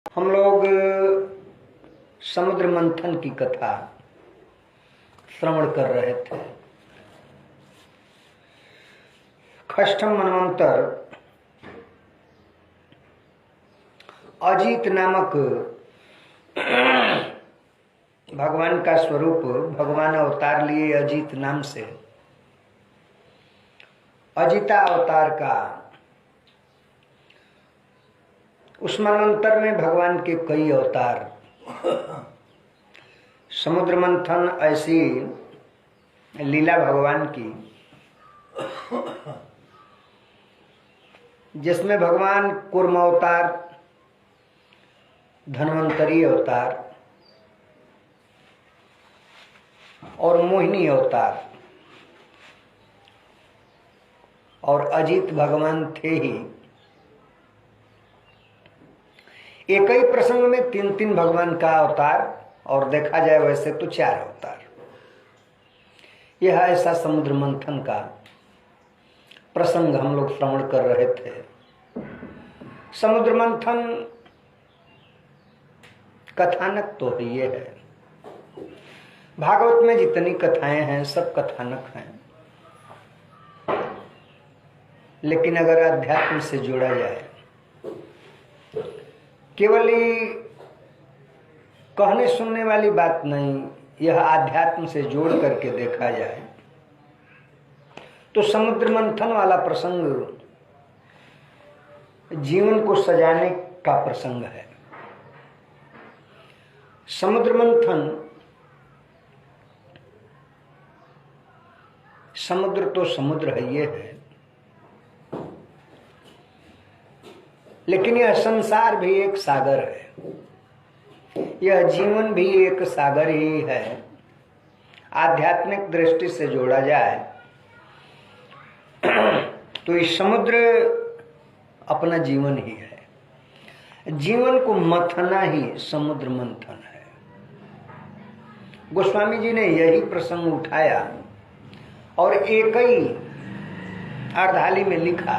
हम लोग समुद्र मंथन की कथा श्रवण कर रहे थे। षष्ठम मनवंतर अजित नामक भगवान का स्वरूप, भगवान अवतार लिए अजित नाम से। अजिता अवतार का उस मनवंतर में भगवान के कई अवतार। समुद्र मंथन ऐसी लीला भगवान की जिसमें भगवान कूर्म अवतार, धन्वंतरी अवतार और मोहिनी अवतार और अजित भगवान थे ही। एक ही प्रसंग में तीन तीन भगवान का अवतार, और देखा जाए वैसे तो चार अवतार। यह ऐसा समुद्र मंथन का प्रसंग हम लोग श्रवण कर रहे थे। समुद्र मंथन कथानक तो ये है। भागवत में जितनी कथाएं हैं सब कथानक हैं, लेकिन अगर अध्यात्म से जोड़ा जाए, केवल ही कहने सुनने वाली बात नहीं, यह आध्यात्म से जोड़ करके देखा जाए तो समुद्र मंथन वाला प्रसंग जीवन को सजाने का प्रसंग है। समुद्र मंथन, समुद्र तो समुद्र है, ये है, लेकिन यह संसार भी एक सागर है, यह जीवन भी एक सागर ही है। आध्यात्मिक दृष्टि से जोड़ा जाए तो इस समुद्र अपना जीवन ही है। जीवन को मथना ही समुद्र मंथन है। गोस्वामी जी ने यही प्रसंग उठाया और एक ही अर्धाली में लिखा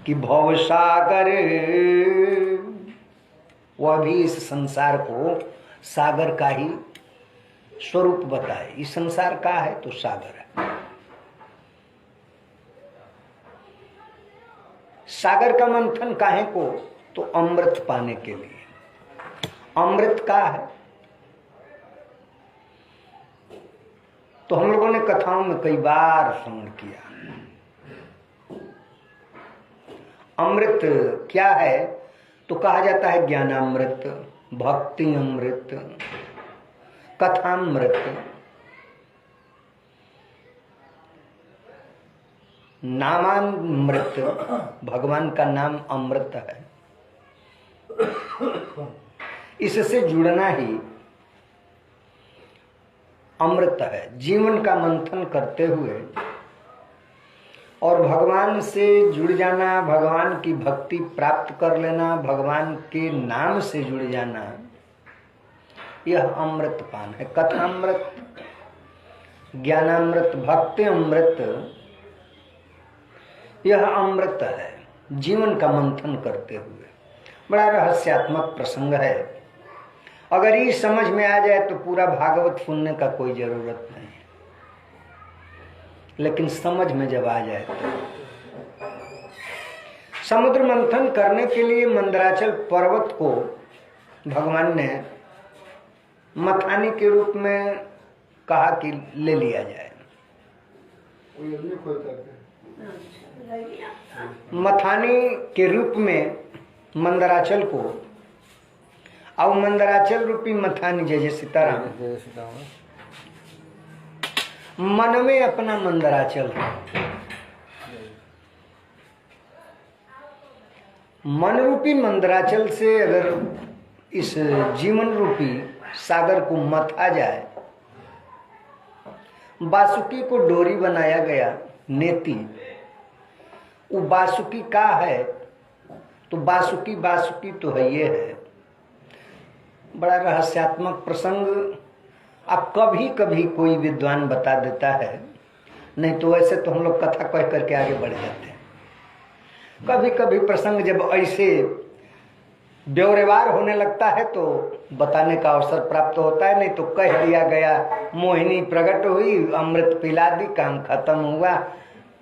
कि भवसागर, वह भी इस संसार को सागर का ही स्वरूप बताए। इस संसार का है तो सागर है। सागर का मंथन काहे को? तो अमृत पाने के लिए। अमृत का है तो हम लोगों ने कथाओं में कई बार श्रवण किया। अमृत क्या है? तो कहा जाता है ज्ञानामृत, भक्ति अमृत, कथामृत, नामामृत। भगवान का नाम अमृत है। इससे जुड़ना ही अमृत है। जीवन का मंथन करते हुए और भगवान से जुड़ जाना, भगवान की भक्ति प्राप्त कर लेना, भगवान के नाम से जुड़ जाना, यह अमृत पान है। कथामृत, ज्ञानामृत, भक्ति अमृत, यह अमृत है। जीवन का मंथन करते हुए बड़ा रहस्यात्मक प्रसंग है। अगर ये समझ में आ जाए तो पूरा भागवत सुनने का कोई जरूरत नहीं, लेकिन समझ में जब आ जाए तो। समुद्र मंथन करने के लिए मंदराचल पर्वत को भगवान ने मथानी के रूप में कहा कि ले लिया जाए। मथानी के रूप में मंदराचल को, और मंदराचल रूपी मथानी, जय जय सीताराम, मन में अपना मंदराचल है। मन रूपी मंदराचल से अगर इस जीवन रूपी सागर को मथा जाए, बासुकी को डोरी बनाया गया, नेति, वो बासुकी का है तो बासुकी बासुकी तो है, ये है। बड़ा रहस्यात्मक प्रसंग। अब कभी कभी कोई विद्वान बता देता है, नहीं तो वैसे तो हम लोग कथा कह करके आगे बढ़ जाते हैं। कभी कभी प्रसंग जब ऐसे ब्यौरेवार होने लगता है तो बताने का अवसर प्राप्त होता है, नहीं तो कह दिया गया, मोहिनी प्रकट हुई, अमृत पिला दी, काम खत्म हुआ,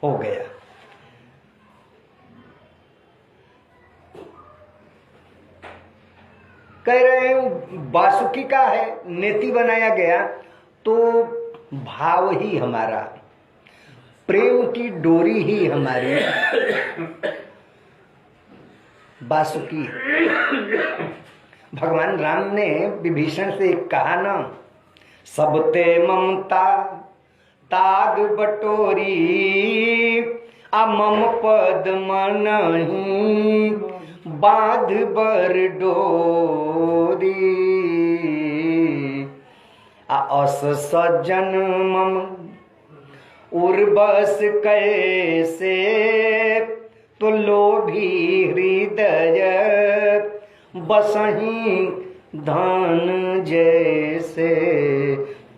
हो गया। कह रहे हैं वासुकी का है, नेति बनाया गया, तो भाव ही हमारा, प्रेम की डोरी ही हमारी वासुकी। भगवान राम ने विभीषण से कहा ना, सबते ममता ताग बटोरी, आ मम पद मनहि बांध बर डोरी, आ अस सज्जन मम उर्बस कैसे, तो लोभी हृदय बसही धन जैसे।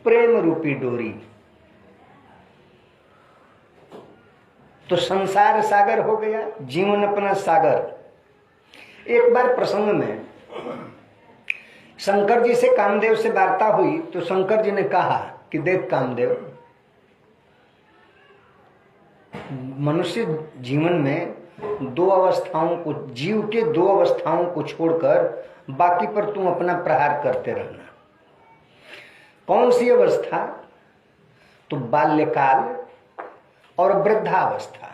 प्रेम रूपी डोरी तो संसार सागर हो गया, जीवन अपना सागर। एक बार प्रसंग में शंकर जी से कामदेव से वार्ता हुई तो शंकर जी ने कहा कि देख कामदेव, मनुष्य जीवन में दो अवस्थाओं को, जीव के दो अवस्थाओं को छोड़कर बाकी पर तुम अपना प्रहार करते रहना। कौन सी अवस्था? तो बाल्यकाल और वृद्धावस्था,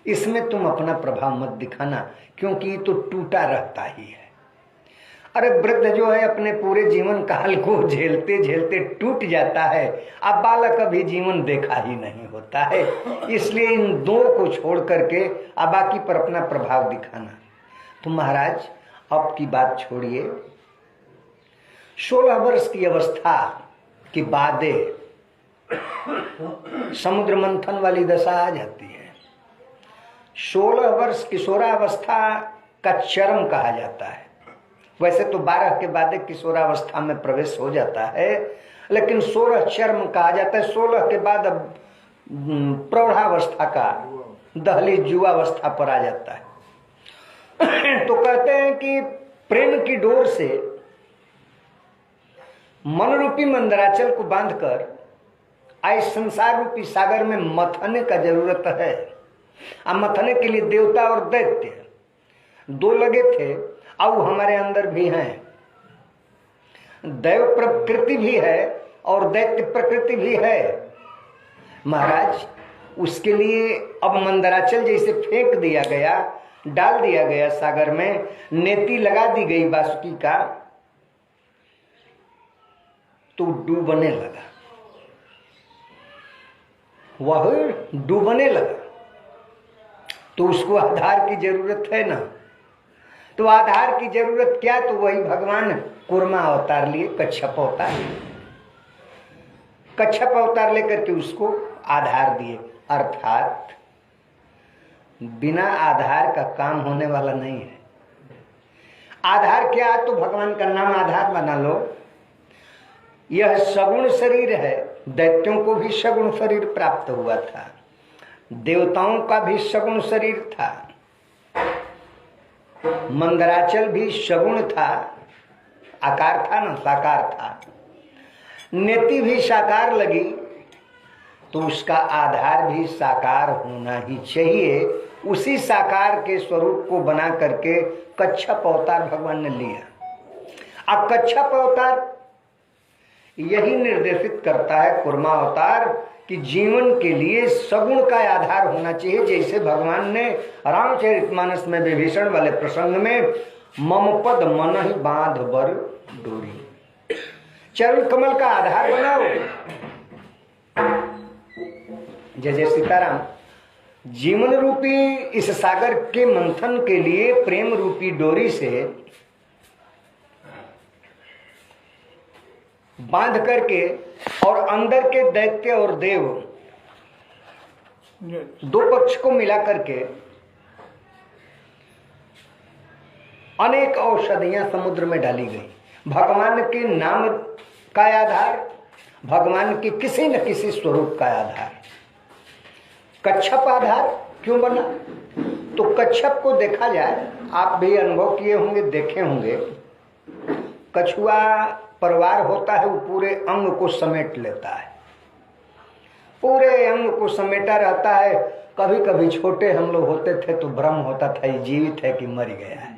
इसमें तुम अपना प्रभाव मत दिखाना, क्योंकि ये तो टूटा रहता ही है। अरे वृद्ध जो है अपने पूरे जीवन काल को झेलते झेलते टूट जाता है, अब बालक अभी जीवन देखा ही नहीं होता है। इसलिए इन दो को छोड़ करके अब बाकी पर अपना प्रभाव दिखाना। तो महाराज अब की बात छोड़िए, 16 वर्ष की अवस्था के बाद समुद्र मंथन वाली दशा आ जाती है। 16 वर्ष किशोरावस्था का चरम कहा जाता है। वैसे तो 12 के बाद किशोरावस्था में प्रवेश हो जाता है, लेकिन 16 चरम कहा जाता है। 16 के बाद अब प्रौढ़ावस्था का दहलीज युवावस्था पर आ जाता है। तो कहते हैं कि प्रेम की डोर से मन रूपी मंदराचल को बांधकर आज संसार रूपी सागर में मथने का जरूरत है। अब मथने के लिए देवता और दैत्य दो लगे थे, अब हमारे अंदर भी हैं। दैव प्रकृति भी है और दैत्य प्रकृति भी है। महाराज उसके लिए अब मंदराचल जैसे फेंक दिया गया, डाल दिया गया सागर में, नेति लगा दी गई वासुकी का, तो डूबने लगा। वह डूबने लगा तो उसको आधार की जरूरत है ना। तो आधार की जरूरत क्या? तो वही भगवान कूर्मा अवतार लिए, कच्छप अवतार। कच्छप अवतार लेकर के उसको आधार दिए। अर्थात बिना आधार का काम होने वाला नहीं है। आधार क्या? तो भगवान का नाम आधार बना लो। यह सगुण शरीर है, दैत्यों को भी सगुण शरीर प्राप्त हुआ था, देवताओं का भी सगुण शरीर था, मंदराचल भी सगुण था, आकार था ना, साकार था। नेति भी साकार लगी तो उसका आधार भी साकार होना ही चाहिए। उसी साकार के स्वरूप को बना करके कच्छप अवतार भगवान ने लिया। अब कच्छप अवतार यही निर्देशित करता है, कूर्मा अवतार, कि जीवन के लिए सगुण का आधार होना चाहिए। जैसे भगवान ने रामचरितमानस में विभीषण वाले प्रसंग में मम पद मन ही बांध बर डोरी, चरण कमल का आधार बनाओ। जय जय सीताराम। जीवन रूपी इस सागर के मंथन के लिए प्रेम रूपी डोरी से बांध करके और अंदर के दैत्य और देव दो पक्ष को मिला करके अनेक औषधियां समुद्र में डाली गई। भगवान के नाम का आधार, भगवान के किसी न किसी स्वरूप का आधार। कच्छप आधार क्यों बना? तो कच्छप को देखा जाए, आप भी अनुभव किए होंगे, देखे होंगे, कछुआ परिवार होता है, वो पूरे अंग को समेट लेता है, पूरे अंग को समेटा रहता है। कभी कभी छोटे हम लोग होते थे तो भ्रम होता था ये जीवित है कि मर गया है,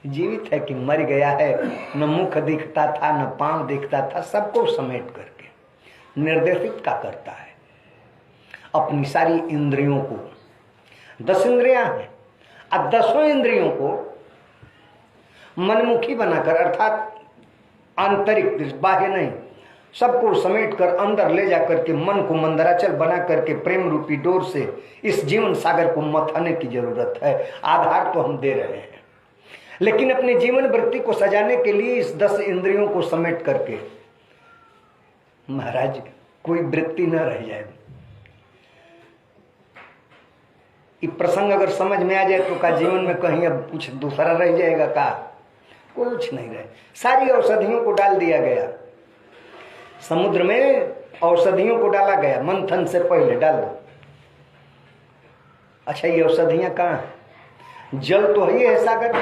जीवित है कि मर गया है। न मुख दिखता था, न पांव दिखता था, सबको समेट करके निर्देशित का करता है अपनी सारी इंद्रियों को। 10 इंद्रियां हैं, अब 10 इंद्रियों को मनमुखी बनाकर, अर्थात आंतरिक बाह्य नहीं, सबको समेट कर अंदर ले जाकर के मन को मंदराचल बना करके प्रेम रूपी डोर से इस जीवन सागर को मथाने की जरूरत है। आधार तो हम दे रहे हैं, लेकिन अपने जीवन वृत्ति को सजाने के लिए इस 10 इंद्रियों को समेट करके, महाराज कोई वृत्ति न रह जाए। ये प्रसंग अगर समझ में आ जाए तो का जीवन में कहीं अब कुछ दूसरा रह जाएगा का? कुछ नहीं रहे। सारी औषधियों को डाल दिया गया समुद्र में, औषधियों को डाला गया, मंथन से पहले डाल दो। अच्छा, ये औषधियां कहाँ है? जल तो ही है सागर।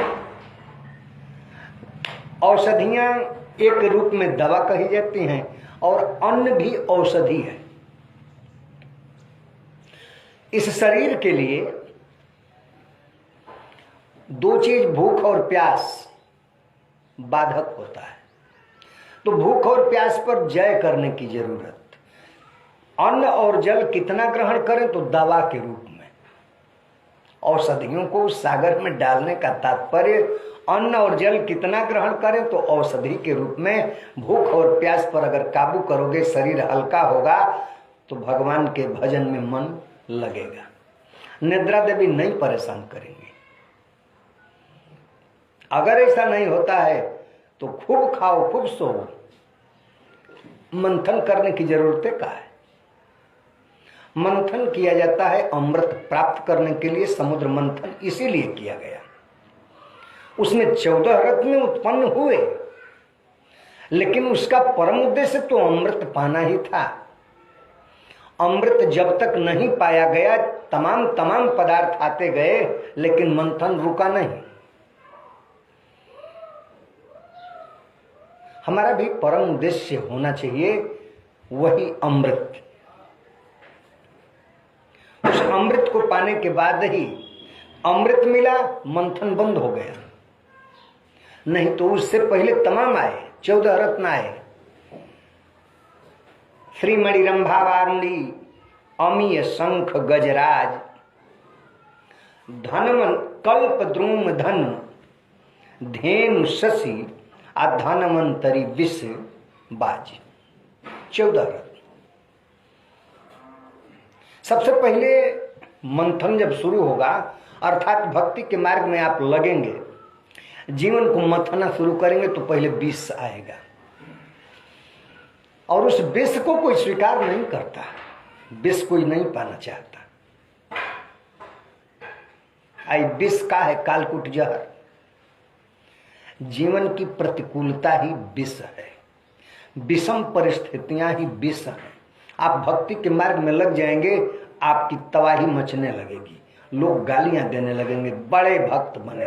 औषधियां एक रूप में दवा कही जाती हैं और अन्न भी औषधि है। इस शरीर के लिए 2 चीज, भूख और प्यास, बाधक होता है। तो भूख और प्यास पर जय करने की जरूरत। अन्न और जल कितना ग्रहण करें तो दवा के रूप में। औषधियों को सागर में डालने का तात्पर्य, अन्न और जल कितना ग्रहण करें तो औषधि के रूप में। भूख और प्यास पर अगर काबू करोगे, शरीर हल्का होगा तो भगवान के भजन में मन लगेगा। निद्रा देवी नहीं परेशान करेंगे। अगर ऐसा नहीं होता है तो खूब खाओ, खूब सो, मंथन करने की जरूरत क्या है? मंथन किया जाता है अमृत प्राप्त करने के लिए। समुद्र मंथन इसीलिए किया गया। उसमें 14 रत्न उत्पन्न हुए, लेकिन उसका परम उद्देश्य तो अमृत पाना ही था। अमृत जब तक नहीं पाया गया, तमाम पदार्थ आते गए, लेकिन मंथन रुका नहीं। हमारा भी परम उद्देश्य होना चाहिए वही अमृत। उस अमृत को पाने के बाद ही, अमृत मिला मंथन बंद हो गया, नहीं तो उससे पहले तमाम आए, 14 रत्न आए। श्रीमणि रंभा वारुणी अमीय शंख गजराज, धनमन कल्प द्रुम धन धेनु शशि धनवंतरी विष बाज। 14 रत्न। सबसे पहले मंथन जब शुरू होगा, अर्थात भक्ति के मार्ग में आप लगेंगे, जीवन को मथना शुरू करेंगे तो पहले विष आएगा, और उस विष को कोई स्वीकार नहीं करता, विष कोई नहीं पाना चाहता। आई विष का है कालकूट जहर। जीवन की प्रतिकूलता ही विष है, विषम परिस्थितियां ही विष हैं। आप भक्ति के मार्ग में लग जाएंगे, आपकी तबाही मचने लगेगी, लोग गालियां देने लगेंगे, बड़े भक्त बने।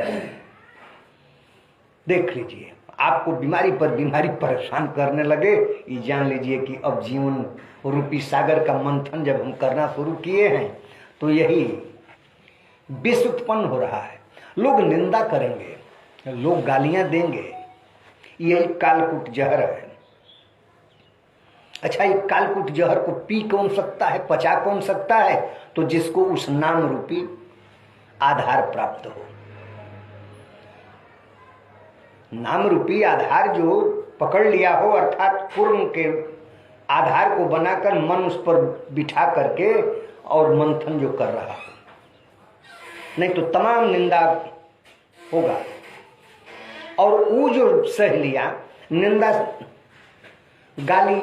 देख लीजिए, आपको बीमारी पर बीमारी परेशान करने लगे, ये जान लीजिए कि अब जीवन रूपी सागर का मंथन जब हम करना शुरू किए हैं तो यही विष उत्पन्न हो रहा है। लोग निंदा करेंगे, लोग गालियां देंगे, यही कालकूट जहर है। अच्छा, ये कालकूट जहर को पी कौन सकता है, पचा कौन सकता है? तो जिसको उस नाम रूपी आधार प्राप्त हो। नाम रूपी आधार जो पकड़ लिया हो, अर्थात पूर्व के आधार को बनाकर मन उस पर बिठा करके और मंथन जो कर रहा हो, नहीं तो तमाम निंदा होगा। और वो जो सह लिया निंदा गाली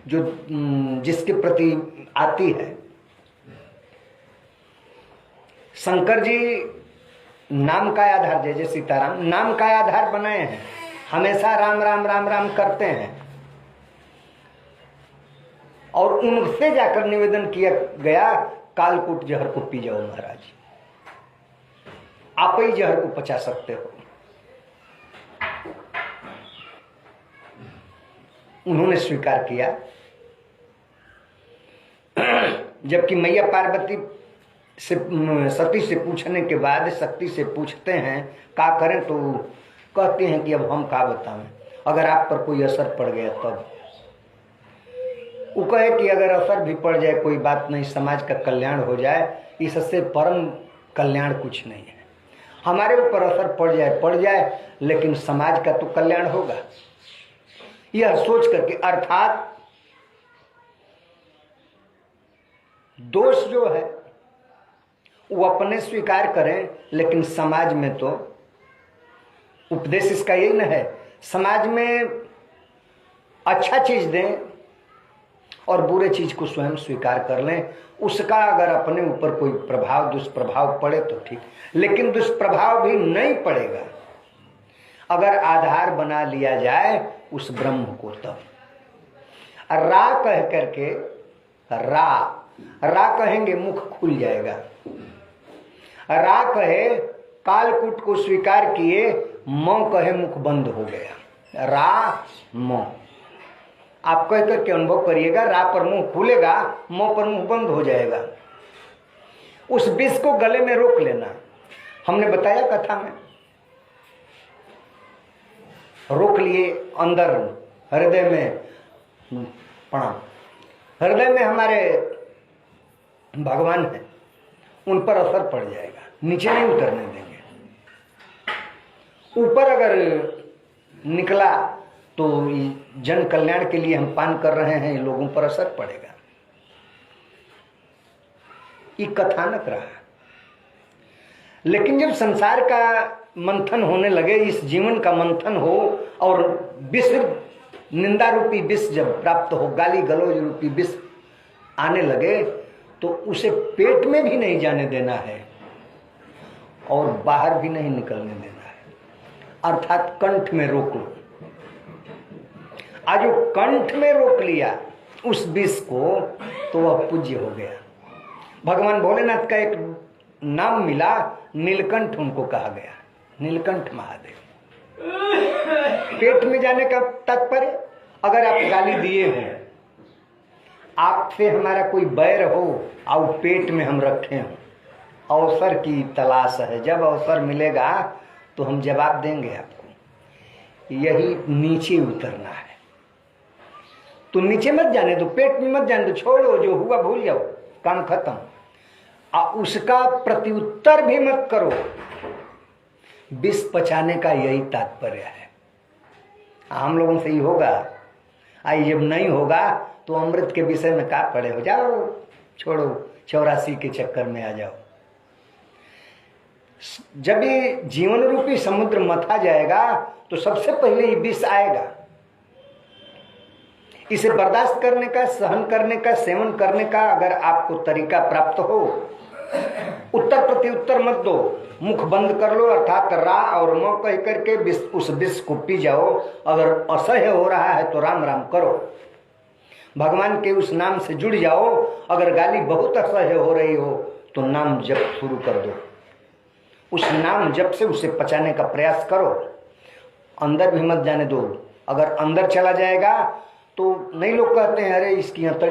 जो जिसके प्रति आती है, शंकर जी नाम का आधार, जय जय सीताराम नाम का आधार बनाए हैं, हमेशा राम राम राम राम करते हैं। और उनसे जाकर निवेदन किया गया कालकूट जहर को पी जाओ महाराज, आप ही जहर को पचा सकते हो। उन्होंने स्वीकार किया। जबकि मैया पार्वती से सती से पूछने के बाद शक्ति से पूछते हैं का करें, तो कहते हैं कि अब हम का बताएं, अगर आप पर कोई असर पड़ गया तब। वो कहे कि अगर असर भी पड़ जाए कोई बात नहीं, समाज का कल्याण हो जाए, इससे परम कल्याण कुछ नहीं है। हमारे ऊपर असर पड़ जाए लेकिन समाज का तो कल्याण होगा, यह सोच करके। अर्थात दोष जो है वो अपने स्वीकार करें, लेकिन समाज में तो उपदेश इसका यही न है, समाज में अच्छा चीज दें और बुरे चीज को स्वयं स्वीकार कर लें। उसका अगर अपने ऊपर कोई प्रभाव दुष्प्रभाव पड़े तो ठीक, लेकिन दुष्प्रभाव भी नहीं पड़ेगा अगर आधार बना लिया जाए उस ब्रह्म को। तब रा कह करके रा कहेंगे मुख खुल जाएगा। रा कहे कालकूट को स्वीकार किए, म कहे मुख बंद हो गया। रा म आप कह करके अनुभव करिएगा, रा पर मुंह खुलेगा, म पर मुंह बंद हो जाएगा। उस विष को गले में रोक लेना। हमने बताया कथा में, रोक लिए अंदर हृदय में प्रणाम। हृदय में हमारे भगवान है, उन पर असर पड़ जाएगा, नीचे नहीं उतरने देंगे। ऊपर अगर निकला तो जन कल्याण के लिए हम पान कर रहे हैं, लोगों पर असर पड़ेगा। ये कथानक रहा। लेकिन जब संसार का मंथन होने लगे, इस जीवन का मंथन हो और विष निंदा रूपी विष जब प्राप्त हो, गाली गलौज रूपी विष आने लगे, तो उसे पेट में भी नहीं जाने देना है और बाहर भी नहीं निकलने देना है, अर्थात कंठ में रोक लो। आज जो कंठ में रोक लिया उस विष को, तो वह पूज्य हो गया। भगवान भोलेनाथ का एक नाम मिला, नीलकंठ उनको कहा गया, नीलकंठ महादेव। पेट में जाने का तात्पर्य, अगर आप गाली दिए हो, आपसे हमारा कोई बैर हो और पेट में हम रखे हों, अवसर की तलाश है, जब अवसर मिलेगा तो हम जवाब देंगे आपको। यही नीचे उतरना है। तो नीचे मत जाने दो, पेट में मत जाने दो, छोड़ो, जो हुआ भूल जाओ, काम खत्म। उसका प्रत्युत्तर भी मत करो। विष पचाने का यही तात्पर्य है। हम लोगों से ही होगा, आई जब नहीं होगा तो अमृत के विषय में का पड़े हो, जाओ छोड़ो, 84 के चक्कर में आ जाओ। जब ये जीवन रूपी समुद्र मथा जाएगा तो सबसे पहले ये विष आएगा। इसे बर्दाश्त करने का, सहन करने का, सेवन करने का अगर आपको तरीका प्राप्त हो, उत्तर प्रत्युत्तर मत दो, मुख बंद कर लो, अर्थात रा और म कह करके उस विष को पी जाओ। अगर असह्य हो रहा है तो राम राम करो, भगवान के उस नाम से जुड़ जाओ। अगर गाली बहुत असह्य हो रही हो तो नाम जप शुरू कर दो, उस नाम जप से उसे पचाने का प्रयास करो। अंदर भी मत जाने दो। अगर अंदर चला जाएगा तो नहीं, लोग कहते हैं अरे इसकी